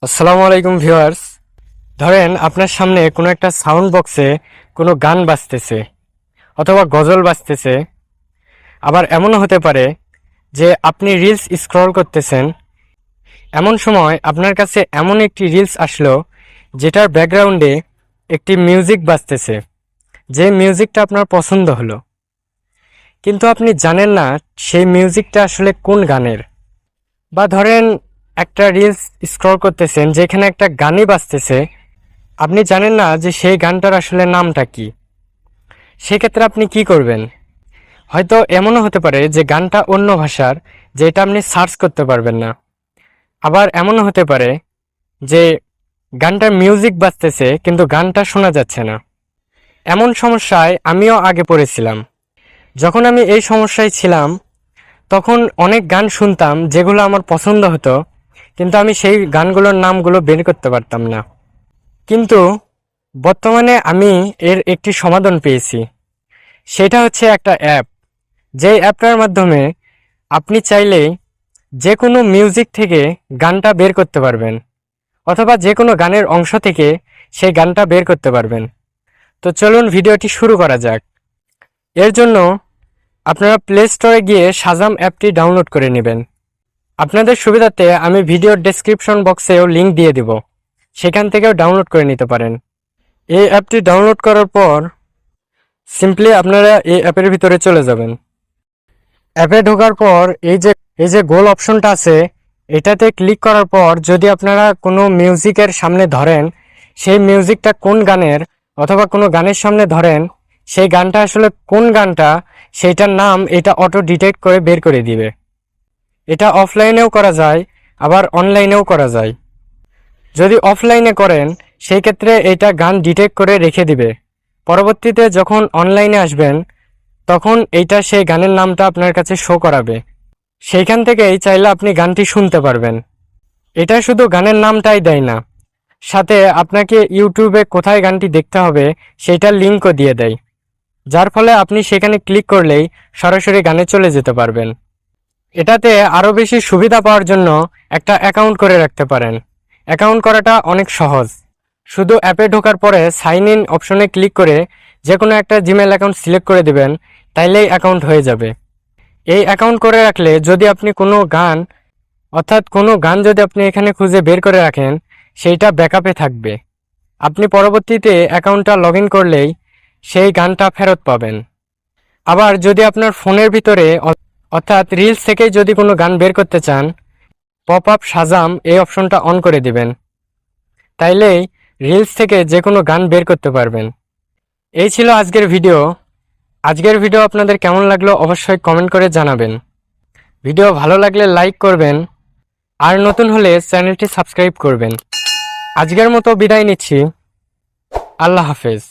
আসসালামু আলাইকুম ভিউয়ার্স। ধরেন আপনার সামনে কোনো একটা সাউন্ড বক্সে কোনো গান বাজতেছে অথবা গজল বাজতেছে। আবার এমনও হতে পারে যে আপনি রিলস স্ক্রল করতেছেন, এমন সময় আপনার কাছে এমন একটি রিলস আসলো যেটার ব্যাকগ্রাউন্ডে একটি মিউজিক বাজতেছে, যে মিউজিকটা আপনার পছন্দ হলো, কিন্তু আপনি জানেন না সেই মিউজিকটা আসলে কোন গানের। বা ধরেন একটা রিলস স্ক্রল করতেছেন যেখানে একটা গানই বাজতেছে, আপনি জানেন না যে সেই গানটার আসলে নামটা কি। সেক্ষেত্রে আপনি কি করবেন? হয়তো এমনও হতে পারে যে গানটা অন্য ভাষার, যেটা আপনি সার্চ করতে পারবেন না। আবার এমনও হতে পারে যে গানটার মিউজিক বাজতেছে কিন্তু গানটা শোনা যাচ্ছে না। এমন সমস্যায় আমিও আগে পড়েছিলাম। যখন আমি এই সমস্যায় ছিলাম তখন অনেক গান শুনতাম যেগুলো আমার পছন্দ হতো, কিন্তু আমি সেই গানগুলোর নামগুলো বের করতে পারতাম না। কিন্তু বর্তমানে আমি এর একটি সমাধান পেয়েছি। সেটা হচ্ছে একটা অ্যাপ, যেই অ্যাপটার মাধ্যমে আপনি চাইলেই যে কোনো মিউজিক থেকে গানটা বের করতে পারবেন, অথবা যে কোনো গানের অংশ থেকে সেই গানটা বের করতে পারবেন। তো চলুন ভিডিওটি শুরু করা যাক। এর জন্য আপনারা প্লে স্টোরে গিয়ে সাজাম অ্যাপটি ডাউনলোড করে নেবেন। আপনাদের সুবিধাতে আমি ভিডিওর ডেসক্রিপশন বক্সেও লিংক দিয়ে দিব, সেখান থেকেও ডাউনলোড করে নিতে পারেন। এই অ্যাপটি ডাউনলোড করার পর সিম্পলি আপনারা এই অ্যাপের ভিতরে চলে যাবেন। অ্যাপে ঢোকার পর এই যে গোল অপশনটা আছে, এটাতে ক্লিক করার পর যদি আপনারা কোনো মিউজিকের সামনে ধরেন, সেই মিউজিকটা কোন গানের, অথবা কোনো গানের সামনে ধরেন, সেই গানটা আসলে কোন গানটা, সেইটার নাম এটা অটো ডিটেক্ট করে বের করে দিবে। এটা অফলাইনেও করা যায়, আবার অনলাইনেও করা যায়। যদি অফলাইনে করেন সেই ক্ষেত্রে এটা গান ডিটেক্ট করে রেখে দিবে। পরবর্তীতে যখন অনলাইনে আসবেন তখন এইটা সেই গানের নামটা আপনার কাছে শো করাবে। সেইখান থেকেই চাইলে আপনি গানটি শুনতে পারবেন। এটা শুধু গানের নামটাই দেয় না, সাথে আপনাকে ইউটিউবে কোথায় গানটি দেখতে হবে সেইটার লিঙ্কও দিয়ে দেয়, যার ফলে আপনি সেখানে ক্লিক করলেই সরাসরি গানে চলে যেতে পারবেন। এটাতে আরও বেশি সুবিধা পাওয়ার জন্য একটা অ্যাকাউন্ট করে রাখতে পারেন। অ্যাকাউন্ট করাটা অনেক সহজ। শুধু অ্যাপে ঢোকার পরে সাইন ইন অপশনে ক্লিক করে যে কোনো একটা জিমেল অ্যাকাউন্ট সিলেক্ট করে দিবেন, তাইলেই অ্যাকাউন্ট হয়ে যাবে। এই অ্যাকাউন্ট করে রাখলে যদি আপনি কোনো গান, অর্থাৎ কোনো গান যদি আপনি এখানে খুঁজে বের করে রাখেন, সেইটা ব্যাকআপে থাকবে। আপনি পরবর্তীতে অ্যাকাউন্টটা লগ ইন করলেই সেই গানটা ফেরত পাবেন। আবার যদি আপনার ফোনের ভিতরে, অর্থাৎ রিলস থেকেই যদি কোনো গান বের করতে চান, পপ আপ সাজাম এই অপশনটা অন করে দিবেন, তাইলেই রিলস থেকে যে কোনো গান বের করতে পারবেন। এই ছিল আজকের ভিডিও। আজকের ভিডিও আপনাদের কেমন লাগলো অবশ্যই কমেন্ট করে জানাবেন। ভিডিও ভালো লাগলে লাইক করবেন, আর নতুন হলে চ্যানেলটি সাবস্ক্রাইব করবেন। আজকের মতো বিদায় নিচ্ছি। আল্লাহ হাফেজ।